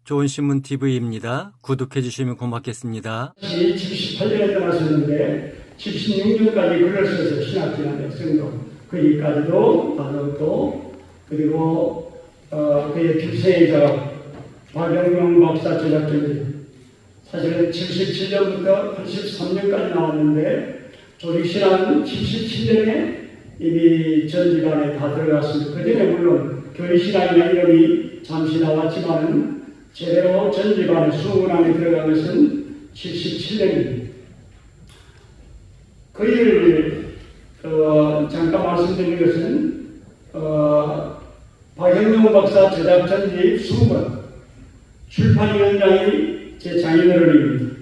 좋은신문 TV입니다. 구독해 주시면 고맙겠습니다. 78년에 떠나셨는데 76년까지 글을 써서 신학기한 백성도 거기까지도 바로또 그리고 그의 필생의 작업 박영명 박사 제작전지 사실은 77년부터 83년까지 나왔는데 조직신학은 77년에 이미 전집안에 다 들어갔습니다. 그 전에 물론 교리신학이나 이름이 잠시 나왔지만은 제대로 전집안에 수문안에 들어간 것은 77년입니다. 그 일을 잠깐 말씀드린 것은 박영명 박사 제작 전집 수문 출판위원장이 제 장인어른입니다.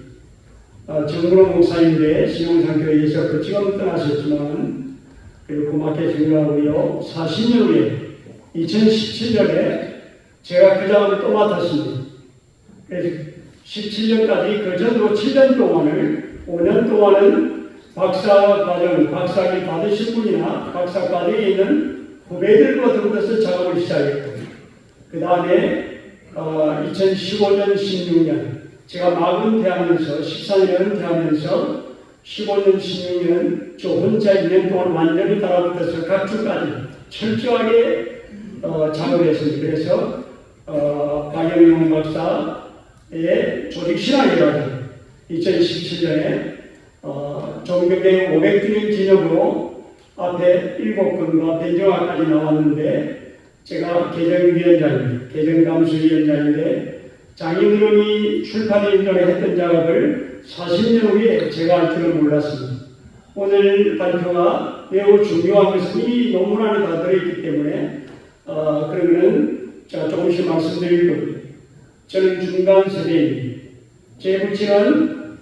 정근호 목사인데 신용상교회에서 지금 떠나셨지만 그리고 고맙게 생각하고요. 40년 후에 2017년에 제가 그 자리를 또 맡았습니다. 그래서 17년까지 그 전으로 7년 동안을 5년 동안은 박사과정, 박사학위 받으실 분이나 박사과정에 있는 후배들과 더불어서 작업을 시작했고 그 다음에 2015년, 16년 제가 막은 대하면서 14년은 대하면서 15년, 16년 저 혼자 2년 동안 완전히 달아붙어서 각주까지 철저하게 작업했습니다. 그래서 박영명 박사의 조직신학이라고 2017년에 종교개혁 500주년 기념으로 앞에 7권과 변정화까지 나왔는데 제가 개정위원장입니다. 개정감수위원장인데 장인어른이 출판위원장에 했던 작업을 40년 후에 제가 할 줄은 몰랐습니다. 오늘 발표가 매우 중요한 것은 이미 논문 안에 다 들어있기 때문에 그러면은 제가 조금씩 말씀드릴 겁니다. 저는 중간 세대입니다. 제 부친은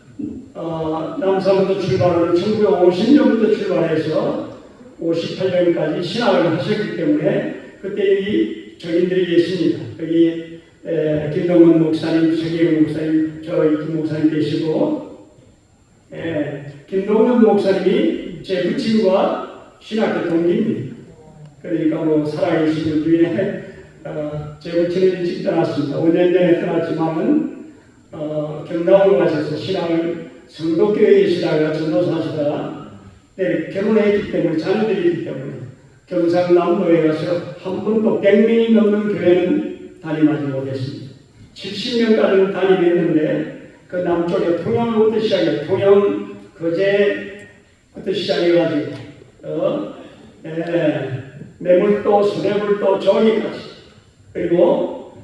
남산부터 출발하는 1950년부터 출발해서 58년까지 신학을 하셨기 때문에 그때 여기 저인들이 계십니다. 여기 김동원 목사님, 서기영 목사님, 저희 김 목사님 계시고 김동원 목사님이 제 부친과 신학교 동기입니다. 그러니까 뭐 살아계신 분 중에 제 부친은 일찍 떠났습니다. 5년 전에 떠났지만은 경남으로 가셔서 신학을 성도교회에 계시다가 전도사 하시다가 결혼했기 때문에 자녀들이 있기 때문에 경상남도에 가서 한 번도 100명이 넘는 교회는 담임하지 못했습니다. 70년까지는 담임했는데 그 남쪽에 통영부터 시작해 통영 거제부터 시작해가지고 매물도 서대물도 저기까지 그리고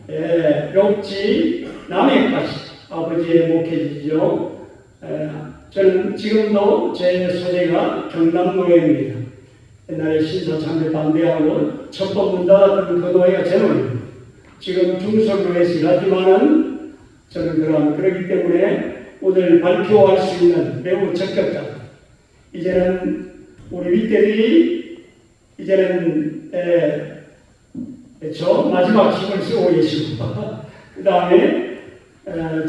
욕지 남해까지 아버지의 목회지죠. 저는 지금도 제 소재가 경남노예입니다. 옛날에 신사참배 반대하고 첫 문 닫았던 그 노예가 제 노예입니다. 지금 중소교회에서 일하지만은 저는 그러기 때문에 오늘 발표할 수 있는 매우 적격자. 이제는 우리 윗대들이 이제는 저 마지막 힘을 쓰고 계시고 그 다음에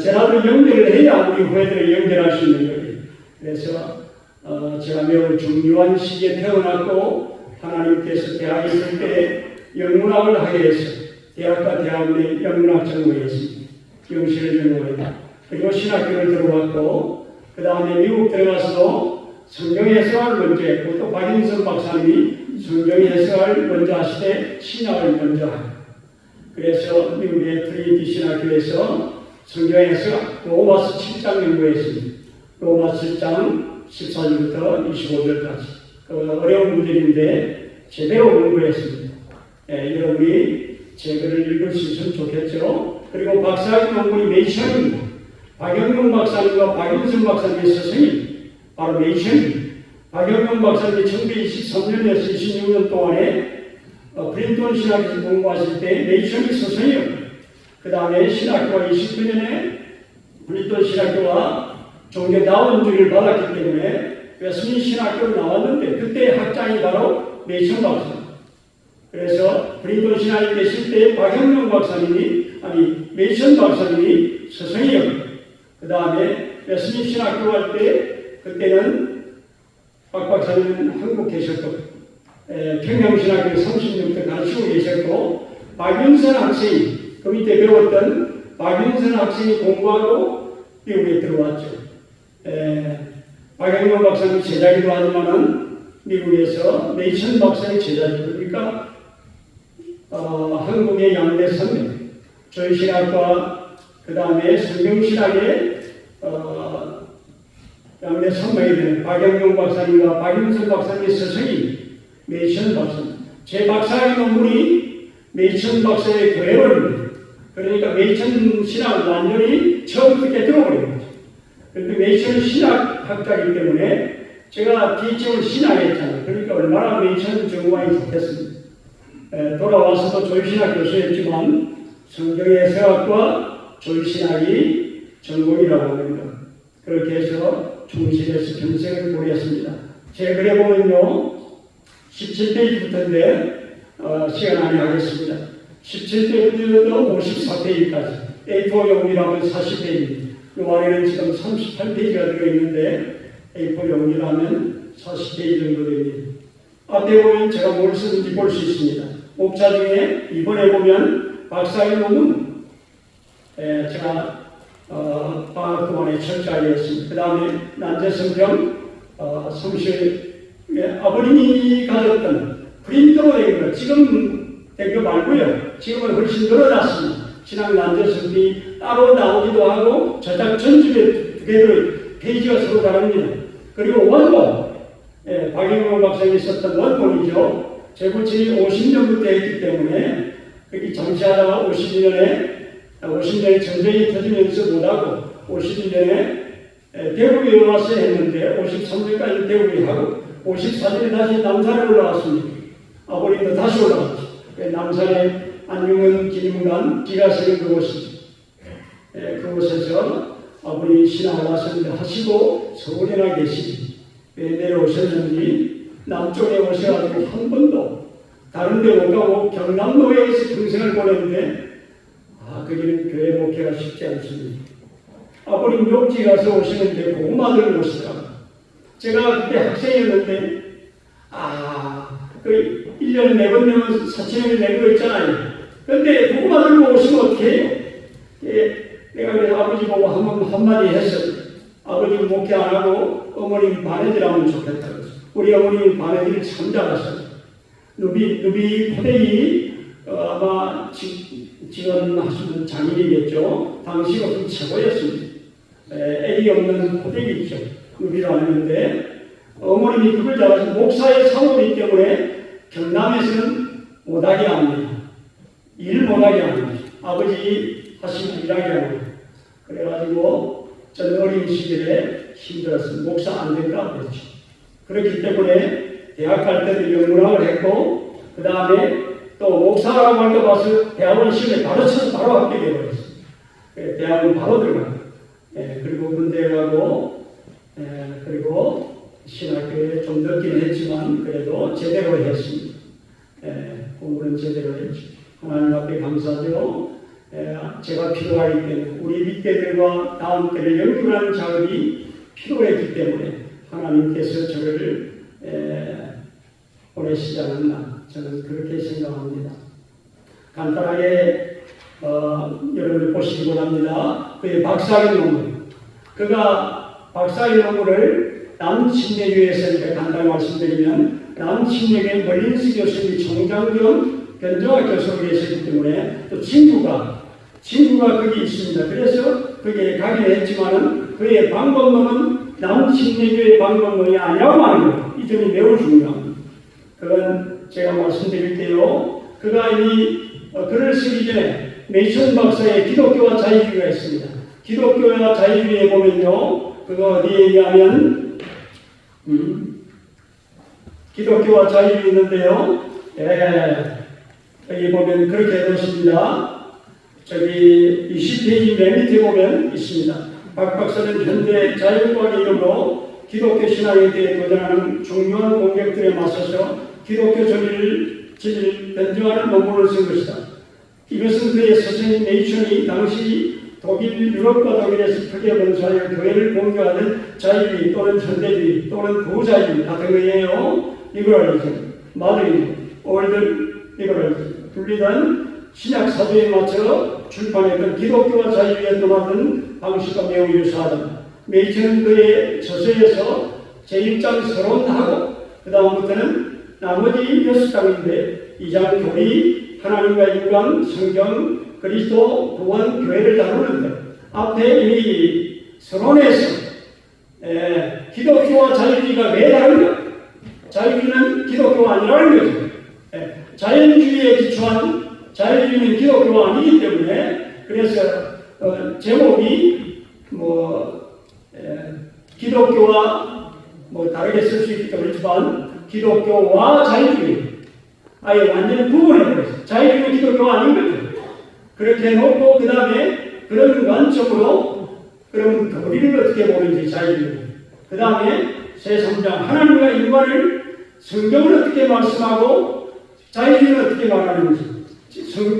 제라도 연결을 해야 우리 후배들을 연결할 수 있는 거예요. 그래서 제가 매우 중요한 시기에 태어났고 하나님께서 대학에 있을 때 영문학을 하게 해서 대학과 대학원에 영문학 전공했습니다. 영시를 전공했다. 그리고 신학교를 들어갔고 그 다음에 미국 들어가서도 성경 해석을 먼저 했고 또 박인선 박사님이 성경 해석을 먼저 하실 때 신학을 먼저 하고 그래서 미국의 트리니티 신학교에서 성경 해석 로마서 7장 연구했습니다. 로마서 7장 14절부터 25절까지 어려운 문제인데 제대로 공부했습니다. 여러분이 제 글을 읽을 수 있으면 좋겠죠. 그리고 박사학위 논문이 메이션입니다. 박영명 박사님과 박윤선 박사님의 스승이 바로 메이션입니다. 박영명 박사님이 1923년에서 26년 동안에 프린턴 신학에서 공부하실 때 메이션이 스승이었고 그 다음에 신학교가 29년에 프린턴 신학교와 종교다원주의를 받았기 때문에 웨스민 신학교로 나왔는데 그때 학장이 바로 메이션 박사입니다. 그래서 프린턴 신학에 계실 때 박영명 박사님이 메이션 박사님이 스승이었고 그 다음에 웨스민 신학교 갈 때 그때는 박 박사님은 한국 계셨고 평양신학교 30년부터 가르치고 계셨고 박윤선 학생이 그 밑에 배웠던 박윤선 학생이 공부하고 미국에 들어왔죠. 박영명 박사님 제자기도 하지만은 미국에서 메이션 박사의 제자죠. 그러니까 한국의 양대 선배, 조이신학과 그 다음에 성경신학의 양대 선배이 되는 박영명 박사님과 박윤선 박사님의 스승이 메이션 박사입니다. 제 박사의 논문이 메이션 박사의 교회론입니다. 그러니까 메이션 신학을 완전히 처음부터 깨뜨려버린 거죠. 그런데 메이션 신학학자이기 때문에 제가 기초를 신학했잖아요. 그러니까 얼마나 메이션 전공이 좋겠습니다. 돌아와서도 조유신학 교수였지만 성경의 해석과 조유신학이 전공이라고 합니다. 그렇게 해서 충실해서 평생을 보냈습니다. 제 글에 보면요 17페이지부터인데 시간 안에 하겠습니다. 17페이지부터 54페이지까지 A4 용지라면 40페이지 이 안에는 지금 38페이지가 들어있는데 A4 용지라면 40페이지 정도 됩니다. 앞에 보면 제가 뭘 쓰는지 볼 수 있습니다. 목차 중에 이번에 보면 박사의 논문 제가 방학 동안에 철저하게 했습니다. 그 다음에 난제성경 성실 아버님이 가졌던 프린트로 된 거 지금 된 거 말고요. 지금은 훨씬 늘어났습니다. 신학 난제성경이 따로 나오기도 하고 저작 전집에 두 개로 페이지가 서로 다릅니다. 그리고 원본 박영명 박사님이 썼던 원본이죠. 제 부친이 50년부터 했기 때문에 거기 정치하다가 50년에 전쟁이 터지면서 못하고 51년에 대구에 와서 했는데 53년까지 대구에 하고 54년에 다시 남산에 올라왔습니다. 아버님도 다시 올라갔죠. 남산에 안중근 기념관 기가 세운 그곳이죠. 그곳에서 아버님 신앙을 하시고 서울에 나 계시지. 왜 내려오셨는지 남쪽에 오셔가지고 한 번도 다른 데 못 가고 경남도에서 평생을 보냈는데 거기는 교회 목회가 쉽지 않습니다. 아버님 욕지 가서 오시는데 고구마들 오시더라고요. 제가 그때 학생이었는데 그 1년에 4번 내면 4,000원을 내는 거 있잖아요. 그런데 고구마 들고 오시면 어떻게 해요? 내가 그래서 아버지 보고 한마디 했어요. 아버지 목회 안 하고 어머님 바느질하면 좋겠다고. 우리 어머님 바느질 참 잘하셨어요. 누비 포대기 아마 지금 하시는 장인이겠죠. 당시 것은 최고였습니다. 애기 없는 포대기죠. 누비로 하는데 어머님이 그걸 잘하셔서 목사의 사모이기 때문에 경남에서는 못하게 합니다. 일 못하게 합니다. 아버지 하시는 일하게 합니다. 그래가지고 저는 어린 시절에 힘들었습니다. 목사 안 될까 그랬죠. 그렇기 때문에 대학 갈 때도 영문학을 했고 그 다음에 또 목사라고 할 때 봐서 대학원 시험에 바로 쳐서 바로 합격해버렸습니다. 대학원 바로 들어가고 그리고 군대 가고 그리고 신학교에 좀 늦긴 했지만 그래도 제대로 했습니다. 공부는 제대로 했죠. 하나님 앞에 감사하죠. 제가 필요하기 때문에 우리 밑대들과 다음 때를 연결하는 작업이 필요했기 때문에 하나님께서 저를 보내시지 않았나 저는 그렇게 생각합니다. 간단하게 여러분이 보시기 원합니다. 그의 박사의 논문 그가 박사의 논문을 남침례교에서 이렇게 간단히 말씀드리면 남침례교의 멀린스 교수님이 총장 겸 변정학 교수로 계셨기 때문에 또 친구가 거기 있습니다. 그래서 거기에 가긴 했지만은 그의 방법론은 남침례교의 방법론이 아니라고 하는 거예요. 이 점이 매우 중요합니다. 그건 제가 말씀드릴게요. 그가 이 글을 쓰기 전에 메이션 박사의 기독교와 자유주의가 있습니다. 기독교와 자유주의에 보면요. 그거 어디에 있냐면 기독교와 자유주의 있는데요. 여기 보면 그렇게 해놓습니다. 저기 20페이지 맨 밑에 보면 있습니다. 박 박사는 현대 자유과학의 이름으로 기독교 신앙에 대해 도전하는 중요한 공격들에 맞서서 기독교 진리를 변증하는 논문을 쓴 것이다. 이것은 그의 스승인 네이션이 당시 독일, 유럽과 독일에서 크게 번사하여 교회를 공격하는 자유주의 또는 현대주의 또는 부자유주의 같은 거예요. 리버럴리즘, 마드리즘, 올드 리버럴리즘, 분리된 신약 사도에 맞춰 출판했던 기독교와 자유주의에 떠나던 방식과 매우 유사하다. 메이천도의 저서에서 제1장 서론하고 그 다음부터는 나머지 6장인데 2장 교리, 하나님과 인간, 성경, 그리스도, 구원, 교회를 다루는데 앞에 이미 서론에서 기독교와 자유주의가 왜 다른가? 자유주의는 기독교가 아니라는 거죠. 자연주의에 기초한 자유주의는 기독교가 아니기 때문에 그래서 제목이 기독교와 다르게 쓸 수 있기 그렇지만 기독교와 자유주의 아예 완전히 구분해버렸어요. 자유주의는 기독교가 아닌 거죠. 그렇게 해놓고 그 다음에 그런 관점으로 그러면 교리를 어떻게 보는지 자유주의 그 다음에 제3장 하나님과 인간을 성경을 어떻게 말씀하고 자유주의는 어떻게 말하는지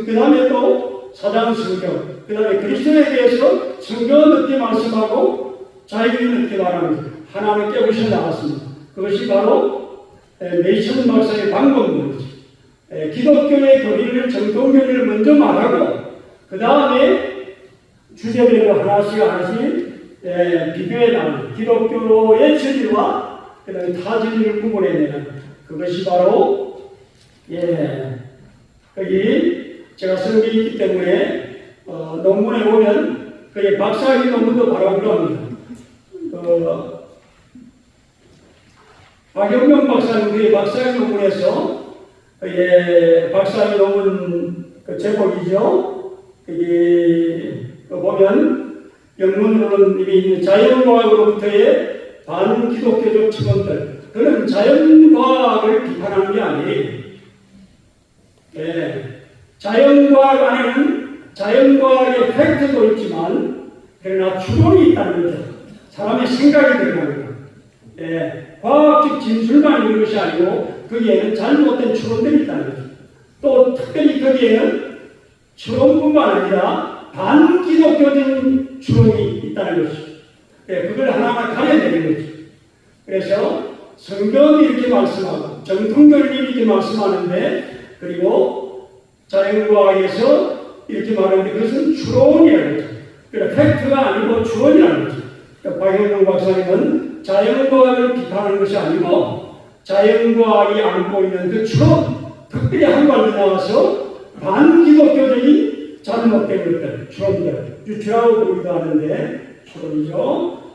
그 다음에 또 4장 성경 그 다음에 그리스도에 대해서 성경은 어떻게 말씀하고 자유주의는 어떻게 말하는지 하나는 깨우쳐 나갔습니다. 그것이 바로 메이천 박사의 방법론이지. 기독교의 교리를 정통교리를 먼저 말하고 그 다음에 주제별로 하나씩 비교해 나가는 기독교의 진리와 그 다음에 타 진리를 구분해내는 그것이 바로 여기 제가 쓴 게 있기 때문에 논문에 보면 그의 박사학위 논문도 바로 그럽니다. 박영명 박사는 그의 박사학위 논문에서 그의 박사학위 논문 그 제목이죠. 여기 보면 영문으로는 이미 있는 자연과학으로부터의 반기독교적 측면들 그는 자연과학을 비판하는 게 아니에요. 자연과학 안에는 자연과학의 팩트도 있지만 그러나 추론이 있다는 거죠. 사람의 생각이 들어가는 거예요. 과학적 진술만 있는 것이 아니고 거기에는 잘못된 추론들이 있다는 거죠. 또 특별히 거기에는 추론뿐만 아니라 반기독교적인 추론이 있다는 것이죠. 그걸 하나하나 가려내는 거죠. 그래서 성경이 이렇게 말씀하고 정통교리이 이렇게 말씀하는데 그리고 자연과학에서 이렇게 말하는데 그것은 추론이라는 거죠. 그러니까 팩트가 아니고 추론이라는 거죠. 그러니까 박영명 박사님은 자연과학을 비판하는 것이 아니고 자연과학이 안고 있는 그 추론 특별히 한 발로 나와서 반기독교적인 잘못된 것들, 추론들, 유추라고 부르기도 하는데 추론이죠.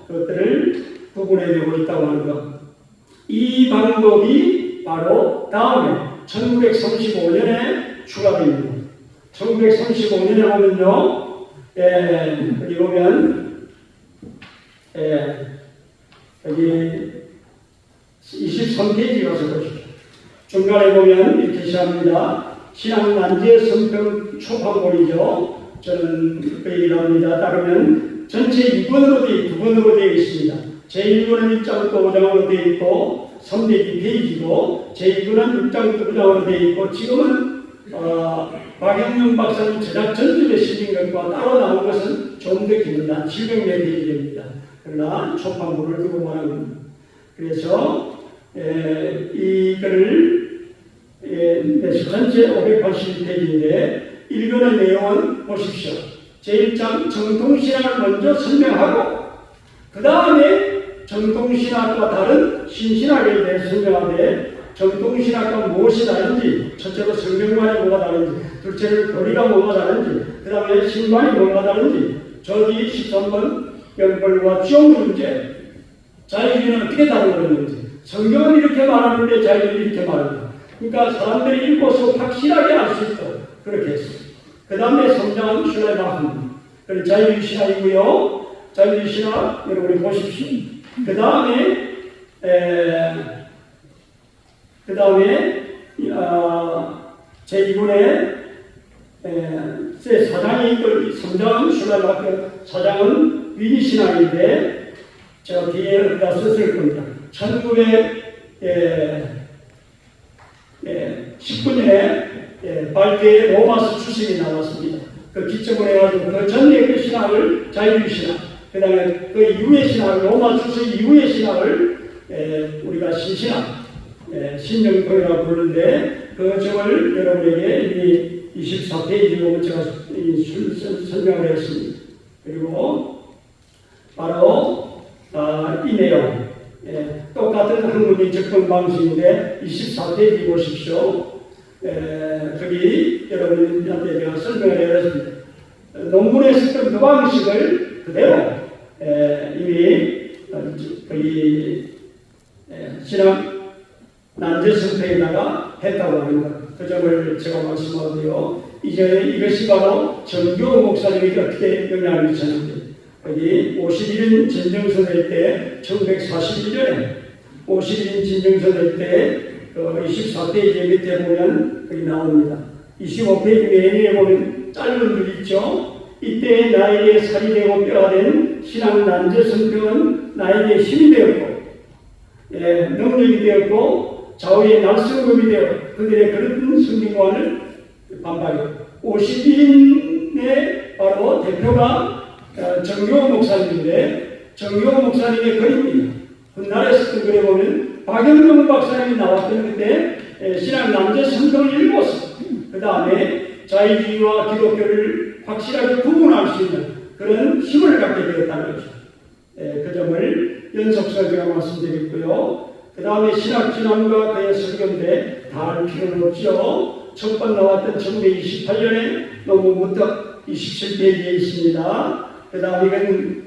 그것들을 구분해내고 있다고 하는 것. 이 방법이 바로 다음에 1935년에 추가됩니다. 1935년에 보면요, 여기 보면, 여기 23페이지 가서 보십시오. 중간에 보면 이렇게 시작합니다. 신앙난제 성평 초판본이죠. 저는 그 얘기를 합니다. 따르면 전체 2번으로 되어 있습니다. 제1번은 1장부터 5장으로 되어 있고 302페이지고 제2번은 6장부터 9장으로 되어 있고 지금은 박영명 박사님 제작 전집에 실린 것과 따로 나온 것은 좀 더 깁니다. 700몇 페이지입니다. 그러나 초판본을 두고 말합니다. 그래서 이거를 전체 581페이지인데 1권의 내용은 보십시오. 제1장 정통신학을 먼저 설명하고 그 다음에 정통신학과 다른 신신학에 대해 설명하되 정통신학과 무엇이 다른지 첫째로 성경관이 뭐가 다른지 둘째로 교리가 뭐가 다른지 그 다음에 신관이 뭐가 다른지 저기 13번 영벌과 지옥 문제 자유주의는 어떻게 다루는지 성경은 이렇게 말하는데 자유주의는 이렇게 말합니다. 그러니까 사람들이 읽고서 확실하게 알 수 있도록 그렇게 했어요. 그 다음에 3장은 슐레마흐 그런 자유주의 신학이고요. 자유주의 신학 여러분이 보십시오. 그 다음에 제2분의 제4장이 3장은 슐레마흐 4장은 위기 신학인데 제가 뒤에 어디다 썼을 겁니다. 19년에 발대에 로마서 출신이 나왔습니다. 그 기점으로 해가지고 그 전에 그 신학을 자유주의 신학, 그 다음에 그 이후의 신학, 로마 출신 이후의 신학을 우리가 신신학, 신정통이라고 부르는데 그 점을 여러분에게 이미 24페이지 보면 제가 설명을 했습니다. 그리고 바로 이 내용, 똑같은 한국인 접근 방식인데 24페이지 보십시오. 거기 여러분한테 제가 설명을 해드렸습니다. 논문에 썼던 그 방식을 그대로 이미 거의 신학 난제성패에다가 했다고 합니다. 그 점을 제가 말씀하고요. 이제 이것이 바로 정교 목사님이 어떻게 영향을 미쳤는지, 여기 51인 진정선일 때 1941년에 51인 진정선일 때 24페이지 밑에 보면 여기 나옵니다. 25페이지 메인에 보면 짧은 글 있죠. 이때 나에게 살이 되고 뼈가 된 신앙 난제성평은 나에게 힘이 되었고, 능력이 되었고, 좌우의 날성금이 되어 그들의 그런 성경관을 반발해요. 51인의 바로 대표가 정교 목사님인데, 정교 목사님의 글입니다. 훗날에 썼던 글에 보면 박영명 박사님이 나왔던 그때 신앙 난제 성경을 읽었어. 그 다음에 자유주의와 기독교를 확실하게 구분할 수 있는 그런 힘을 갖게 되었다는 거죠. 그 점을 연속해서 제가 말씀드렸고요. 그 다음에 신학진앙과 그의 설교인데 다 할 필요는 없죠. 첫 번 나왔던 1928년에 논문부터 27페이지에 있습니다. 그 다음에 이건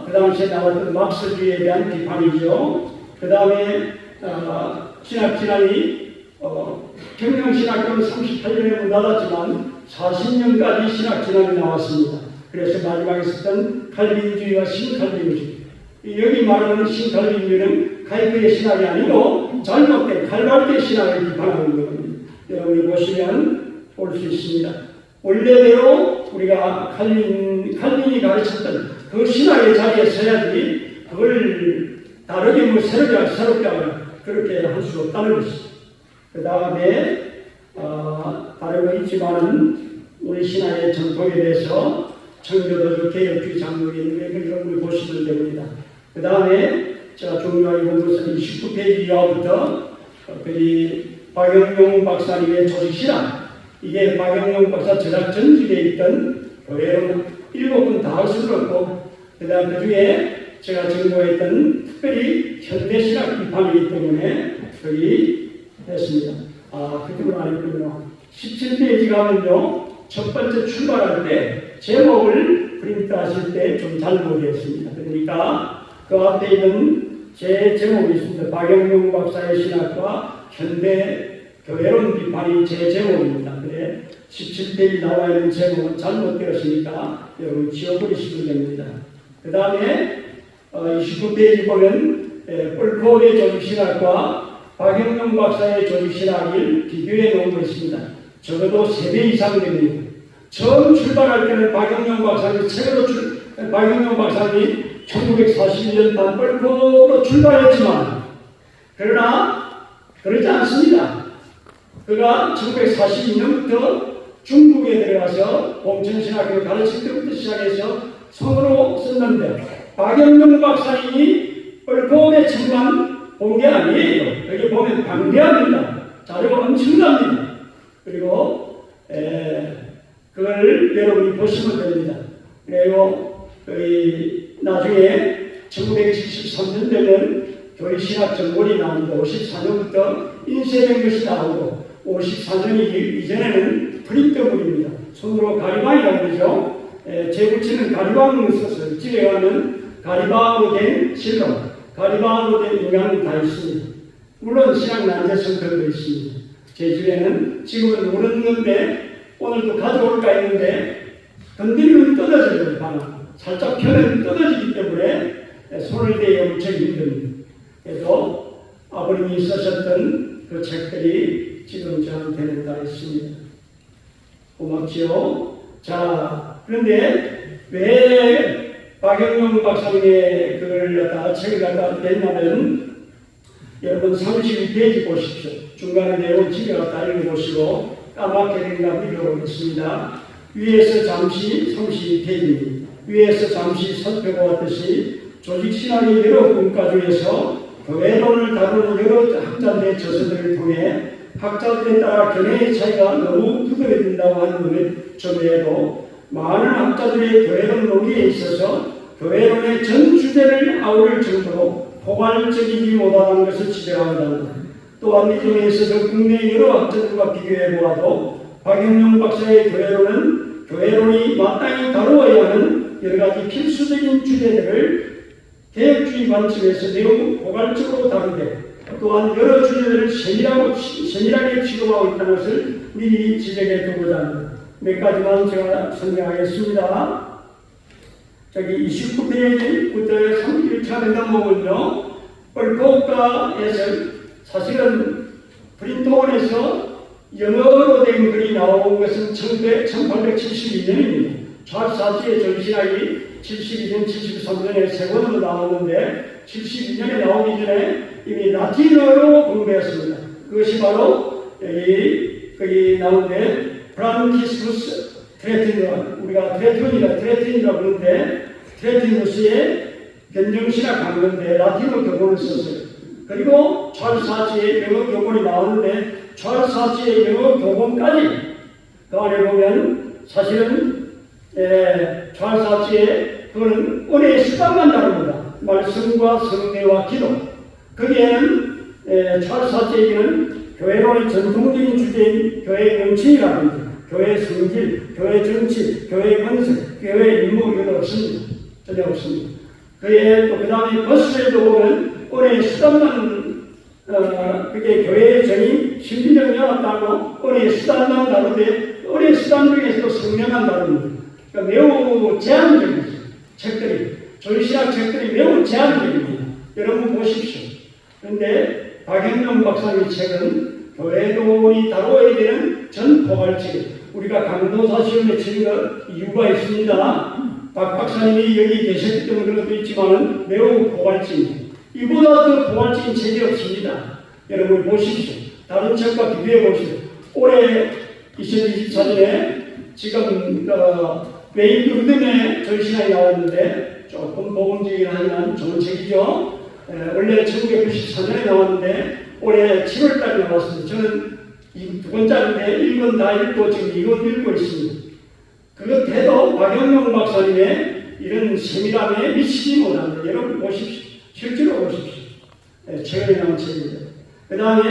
그 당시에 나왔던 막스주의에 대한 비판이죠. 그 다음에 신학진앙이 경영신학교는 38년에 문 닫았지만 40년까지 신학진학이 나왔습니다. 그래서 마지막에 썼던 칼빈주의와 신칼빈주의. 여기 말하는 신칼빈주의는 카이크의 신학이 아니고 잘못된 칼발의 신학을 비판하는 겁니다. 여러분이 보시면 볼 수 있습니다. 원래대로 우리가 칼빈이 가르쳤던 그 신학의 자리에 서야지 그걸 다르게 새롭게 하거나 그렇게 할 수 없다는 것이죠. 그 다음에 다른 거 있지만은 우리 신화의 전통에 대해서 청교도적 개혁주의 장로에 있는 여러분이 보시면 됩니다. 그 다음에 제가 중요하게 본 것은 29페이지 이하부터 박영용 박사님의 조직신학, 이게 박영용 박사 저작 전집에 있던 교회로 7분 다 할 수는 없고, 그 다음 그 중에 제가 전공했던 특별히 현대신학 비판이기 때문에 거기 했습니다. 그때는 아니군요. 17페이지 가면요, 첫 번째 출발할 때 제목을 프린트 하실 때 좀 잘못했습니다. 그러니까 그 앞에 있는 제 제목이 있습니다. 박영용 박사의 신학과 현대 교회론 비판이 제 제목입니다. 그래 17페이지 나와 있는 제목은 잘못되었으니까 여러분 지워버리시면 됩니다. 그 다음에 29페이지 보면 폴코의 조직신학과 박영용 박사의 조직신학을 비교해 놓은 것입니다. 적어도 3배 이상 됩니다. 처음 출발할 때는 박영용 박사님, 박영용 박사님이 1941년 폴코로 출발했지만, 그러나 그러지 않습니다. 그가 1942년부터 중국에 들어가서 공천신학교를 가르칠 때부터 시작해서 성으로 썼는데, 박영용 박사님이 폴코의 책만 본 게 아니에요. 여기 보면 방대합니다. 자료가 엄청납니다. 그리고 그걸 여러분이 보시면 됩니다. 그리고 나중에 1973년 되면 교리신학 전문이 나옵니다. 54년부터 인쇄된 것이 나오고 54년이 이전에는 프린터물입니다. 손으로 가리방이라고 그러죠. 제부치는 가리방을 썼어요. 집에 가면 가리방으로 된 실론, 가리방으로 된 인간은 다 있습니다. 물론 신학 난제성들도 있습니다. 제 집에는 지금은 모르는데 오늘도 가져올까 했는데 건드리면 뜯어져요. 바람. 살짝 펴면 뜯어지기 때문에 손을 대기 엄청 힘듭니다. 그래서 아버님이 쓰셨던 그 책들이 지금 저한테는 다 있습니다. 고맙지요. 자, 그런데 왜 박영용 박사님의 그걸 책을 갖다 냈냐면, 여러분 32페이지 보십시오. 중간에 내용 집에 갖다 읽어보시고 까맣게 된가 읽어보겠습니다. 위에서 잠시 32페이지입니다. 위에서 잠시 살펴보았듯이 조직신학의 여러 분과 중에서 교회론을 다루는 여러 학자들의 저서들을 통해 학자들에 따라 견해의 차이가 너무 두드러진다고 하는 점에도 많은 학자들의 교회론 논의에 있어서 교회론의 전 주제를 아우를 정도로 포괄적이지 못하는 것을 지적합니다. 또한 이 점에 있어서 국내 여러 학자들과 비교해 보아도 박영용 박사의 교회론은 교회론이 마땅히 다루어야 하는 여러 가지 필수적인 주제들을 개혁주의 관점에서 매우 포괄적으로 다루되 또한 여러 주제들을 세밀하게 취급하고 있다는 것을 미리 지적해 두고자 합니다. 몇 가지만 제가 설명하겠습니다. 저기 29페이지부터 31차 면담목은요, 뻘고가에서 사실은 프린트온에서 영어로 된 글이 나온 것은 1872년입니다. 찰사지의 전신학이 72년, 73년에 세 번으로 나왔는데 72년에 나오기 전에 이미 라틴어로 공부했습니다. 그것이 바로 거기 나오는데 프란티스쿠스 트레티누, 우리가 트레틴이라고 부르는데 트레티누스의 변정신학 강론데 라틴어 교본을 썼어요. 그리고 찰사지의 영어 교본이 나오는데 찰사지의 영어 교본까지 그 안에 보면 사실은 찰사지의 그거는 은혜의 수단만 다릅니다. 말씀과 성례와 기도. 거기에는 찰사지에게는 교회론의 전통적인 주제인 교회의 명칭이라든지 교회의 성질, 교회 정치, 교회의 건설, 교회의 임무 이건 없습니다. 전혀 없습니다. 그의 또 그 다음에 버스에도 보면 은혜의 수단만 그게 교회의 정의, 심리적 연합하고 은혜의 수단만 다루되 은혜의 수단 중에서도 성령만 다룹니다. 그러니까 매우 제한적이죠. 책들이 조리신학 책들이 매우 제한적입니다. 여러분 보십시오. 그런데 박영용 박사님 책은 교회론이 다루어야 되는 전 포괄적 우리가 강도사 시험에 치는 이유가 있습니다. 박 박사님이 여기 계셨기 때문에 그런 것도 있지만 매우 포괄적입니다. 이보다 더 포괄적인 책이 없습니다. 여러분 보십시오. 다른 책과 비교해 보십시오. 올해 2024년에 지금 웨인 루뎀의 전신학이 나왔는데 조금 복음적이긴 하지만 좋은 책이죠. 원래 1994년에 나왔는데 올해 7월달에 나왔습니다. 저는 이 두 번째인데 1권 다 읽고 지금 2권 읽고 있습니다. 그것 해도 박영용 박사님의 이런 세밀함에 미치지 못합니다. 여러분 보십시오. 실제로 보십시오. 최근에 나온 책입니다. 그 다음에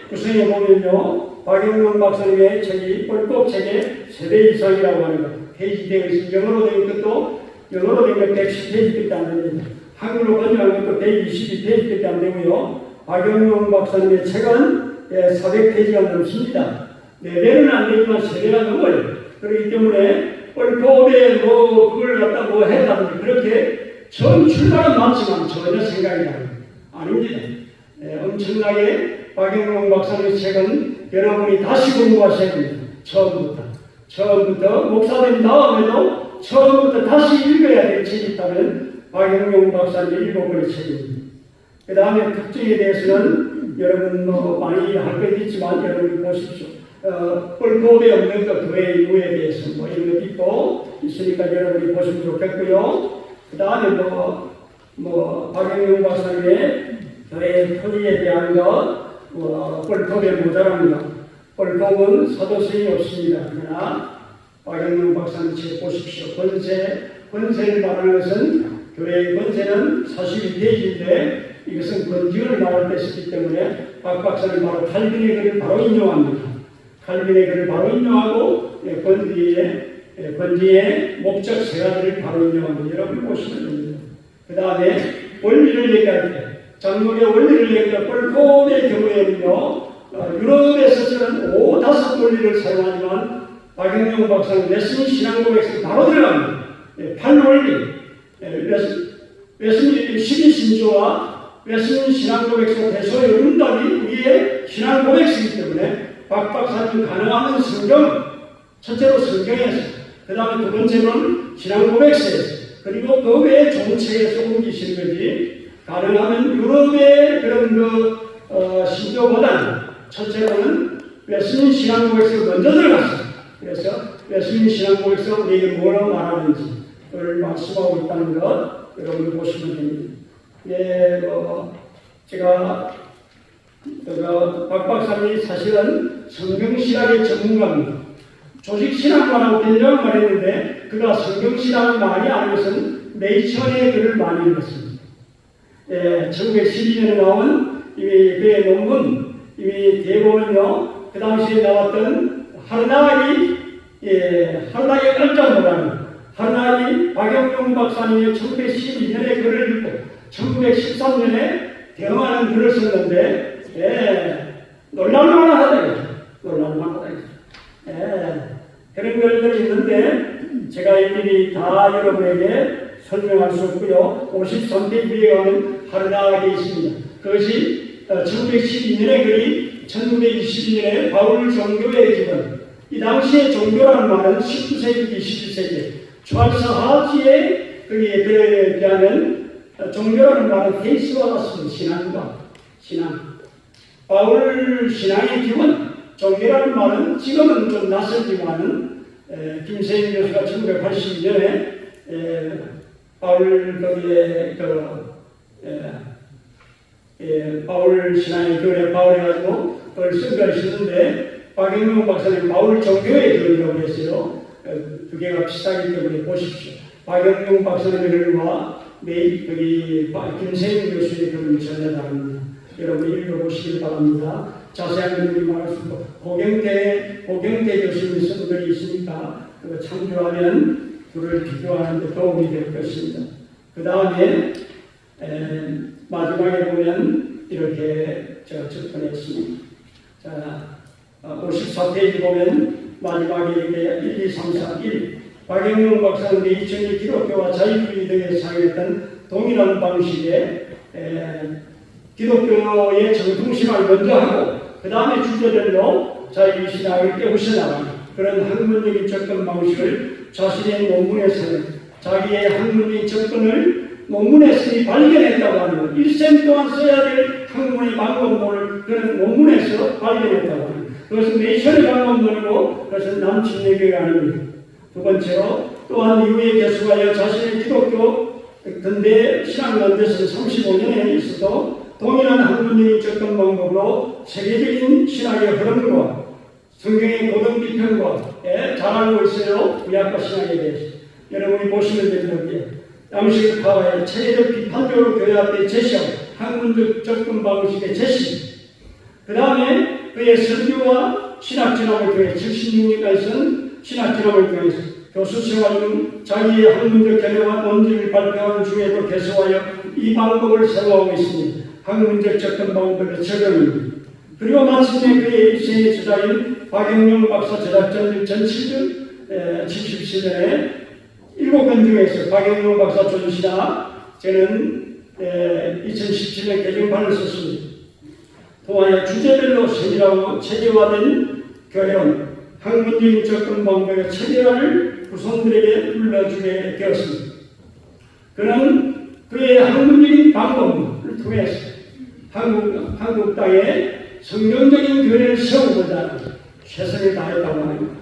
구성에 보면요, 박영용 박사님의 책이 꼴꼭 책에 3배 이상이라고 하는 것. 페이지 되어 있습니다. 영어로 된 것도 영어로 된 것 110페이지밖에 안 됩니다. 한글로 번역한 것도 122페이지밖에 안 되고요. 박영용 박사님의 책은 400페이지가 넘습니다. 4배는 안 되지만 3배가 넘어요. 그렇기 때문에 꼴코에 그걸 갖다 했다든지 그렇게 처음 출발은 많지만 전혀 생각이 아닙니다. 엄청나게 박영용 박사님의 책은 여러분이 다시 공부하셔야 됩니다. 처음부터 목사된 다음에도 처음부터 다시 읽어야 될 책이 있다면 박영용 박사님의 7권의 책입니다. 그 다음에 특징에 대해서는 여러분 많이 할 것 있지만 여러분이 보십시오. 꼴코에 없는 것 교회의 이유에 대해서 이런 것 있고 있으니까 여러분이 보시면 좋겠고요. 그 다음에 박영용 박사님의 교회의 토지에 대한 것, 꼴코에 모자란 것. 꼴코는 사도성이 없습니다. 그러나 박영용 박사님 책 보십시오. 권세를 말하는 것은 교회의 권세는 42페이지인데 이것은 권지를 말할 때 썼기 때문에 박 박사님 바로 칼빈의 글을 바로 인용합니다. 칼빈의 글을 바로 인용하고 권지의 목적 세 가지를 바로 인용합니다. 여러분 보시면 됩니다. 그 다음에 원리를 얘기할 때 장로의 원리를 얘기할 때 꼴코의 경우에는요 유럽에서 쓰는 5, 5원리를 사용하지만 박영용 박사는 웨스민 신앙고백에서 바로 들어갑니다. 8원리 웨스민 12신조와 웨스민 신앙고백서 대소의 응답이 우리의 신앙고백서이기 때문에 박 박사님 가능하면 성경, 첫째로 성경에서, 그 다음에 두 번째로는 신앙고백서에서, 그리고 그 외에 좋은 책에서 옮기시는 거지, 가능하면 유럽의 그런 신조보다는 첫째로는 웨스민 신앙고백서가 먼저 들어갔어요. 그래서 웨스민 신앙고백서 우리에게 뭐라고 말하는지 그걸 말씀하고 있다는 것 여러분이 보시면 됩니다. 제가 박 박사님이 사실은 성경신학의 전문가입니다. 조직신학과라고 변명을 했는데 그가 성경신학을 많이 아는 것은 네이처의 글을 많이 읽었습니다. 1912년에 나온 이미 그의 논문, 이미 대본은요, 그 당시에 나왔던 하르나기 깜짝 놀라는 하르나기 박영용 박사님의 1912년에 글을 읽고 1913년에 대응하는 글을 썼는데, 놀랄만하다. 그런 글들이 있는데, 제가 일일이 다 여러분에게 설명할 수 없고요. 53페이지에 가면 하르나기에 있습니다. 그것이 1912년에 글이 1922년에 바울 종교의 기본. 이 당시의 종교라는 말은 19세기, 21세기. 찰스 하지의 그의 글에 비하면 종교라는 말은 페이스와 같습니다. 신앙. 바울 신앙의 기본. 종교라는 말은 지금은 좀 낯설지만은 김세인 교수가 1982년에 바울 거기에 바울 신앙의 교회 바울 해가지고 그걸 쓴 걸 쓰는데 박영용 박사님 바울 종교의 교회라고 했어요. 두 개가 비슷하기 때문에 보십시오. 박영용 박사님의 글과 김세인 교수의 글은 전혀 다릅니다. 여러분 읽어보시길 바랍니다. 자세한 글이 말할 수 있고 고경태 교수님이 쓴 글이 있으니까 그거 참조하면 둘을 비교하는 데 도움이 될 것입니다. 그 다음에 마지막에 보면 이렇게 제가 접근했습니다. 자, 54페이지 보면 마지막에 이렇게 1, 2, 3, 4, 1 박영용 박사는 네이처의 기독교와 자유주의 등에 사용했던 동일한 방식의 기독교의 정통신학을 먼저 하고 그 다음에 주제별로 자유주의 신학을 깨우쳐 나가는 그런 학문적인 접근 방식을 자신의 논문에 사용, 자기의 학문적인 접근을 논문에서 발견했다고 하는 것, 일생 동안 써야 될 학문의 방법론을 그런 논문에서 발견했다고 하는 것. 그것은 네이처의 방법론이고 그것은 남침례교가 아닙니다. 두 번째로 또한 이후에 개수하여 자신의 기독교 근대 신학연대선 35년에 있어도 동일한 학문적인 접근 방법으로 세계적인 신학의 흐름과 성경의 고등 비평과 잘 알고 있어요. 구약과 신학에 대해서. 여러분이 보시면 되는데 양식을 파와의 체계적 비판적으로 교회 앞에 제시하고 학문적 접근 방식의 제시. 그 다음에 그의 설교와 신학 진학을 통해 76년까지는 신학 진학을 통해서 교수 생활 중 자기의 학문적 견해와 논지를 발표하는 중에도 계속하여 이 방법을 사용하고 있습니다. 학문적 접근 방법의 적용입니다. 그리고 마침내 그의 일생의 저자인 박영용 박사 제작전 1777년에 7권 중에서 박영용 박사 전시나 저는 2017년 개정판을 썼습니다. 또한 주제별로 세밀하고 체계화된 교련, 학문적인 접근 방법의 체계화를 후손들에게 불러주게 되었습니다. 그는 그의 학문적인 방법을 통해서 한국 땅에 성경적인 교회를 세우고자 최선을 다했다고 합니다.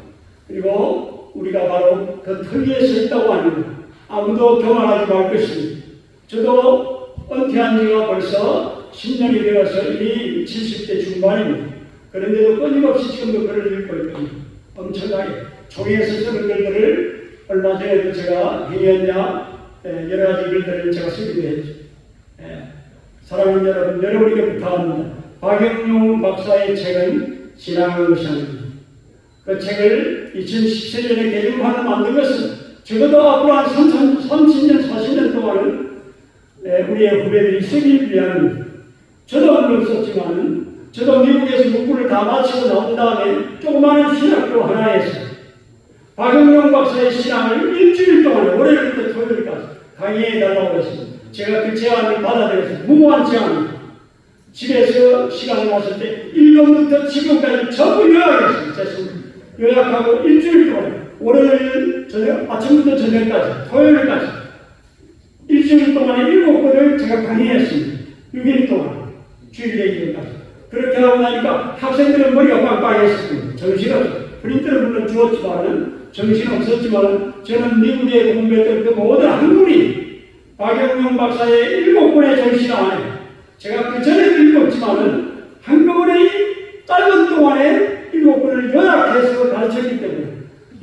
그리고 우리가 바로 그 틀 위에 서 있다고 합니다. 아무도 교만하지 말 것입니다. 저도 은퇴한 지가 벌써 10년이 되어서 이미 70대 중반입니다. 그런데도 끊임없이 지금도 글을 읽고 있거든요. 엄청나게 종이에서 쓰는 글들을 얼마 전에도 제가 행여냐 여러 가지 글들을 제가 쓰기도 했죠. 사랑하는 여러분, 여러분에게 부탁합니다. 박영용 박사의 책은 지나간 것이 아닙니다. 그 책을 2017년에 개정판을 만든 것은 적어도 앞으로 한 30년, 40년 동안은 우리의 후배들이 쓰기 위한 저도 물론 썼지만 저도 미국에서 문구를 다 마치고 나온 다음에 조그마한 신학교 하나에서 박영용 박사의 신앙을 일주일 동안 월요일부터 토요일까지 강의해달라고 했습니다. 제가 그 제안을 받아들여서 무모한 제안입니다. 집에서 시간이 났을 때 1번부터 지금까지 전부 요약했습니다. 요약하고 일주일 동안 월요일 저녁 아침부터 저녁까지 토요일까지 일주일 동안에 7권을 제가 강의했습니다. 6일 동안 주일에 2일까지 그렇게 하고 나니까 학생들은 머리가 빵빵했습니다. 정신없어. 프린트를 물론 주었지만은 정신없었지만 저는 미국에 공부했던 그 모든 학문이 박영용 박사의 7권의 정신 안에 제가 그 전에도 읽었지만은 한 짧은 동안에 7권을 요약해서 가르쳤기 때문에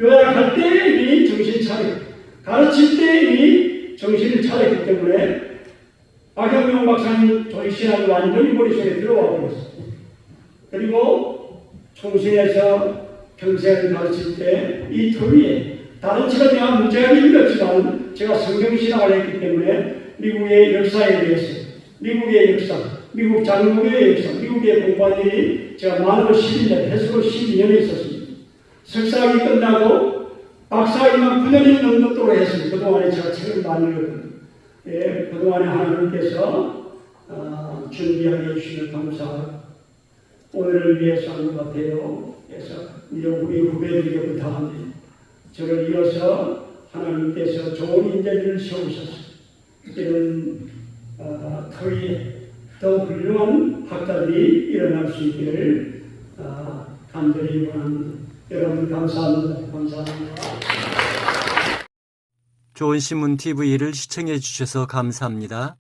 요약할 때 이미 정신 차리고 가르칠 때 이미 정신을 차렸기 때문에 박영명 박사님 저희 신학이 완전히 머릿속에 들어와 버렸어요. 그리고 총신에서 평생 가르칠 때 이 터 위에 다른 책을 내가 무지하게 읽었지만 제가 성경신학을 했기 때문에 미국의 역사에 대해서 미국의 역사, 미국 장로교의 역사, 미국의 공부한 일이 제가 만으로 11년, 해수로 12년에 있었습니다. 석사학위 끝나고 박사학위만 9년이 넘도록 했습니다. 그동안에 제가 책을 많이 읽었거든요. 예, 그동안에 하나님께서 준비하게 해주시면 감사하고 오늘을 위해서 하는 것 같아요. 그래서 우리 후배들에게 부탁합니다. 저를 이어서 하나님께서 좋은 인재들을 세우셔서 이런 터위에 더 훌륭한 학자들이 일어날 수 있기를 간절히 원합니다. 여러분 감사합니다. 감사합니다. 좋은 신문 TV를 시청해 주셔서 감사합니다.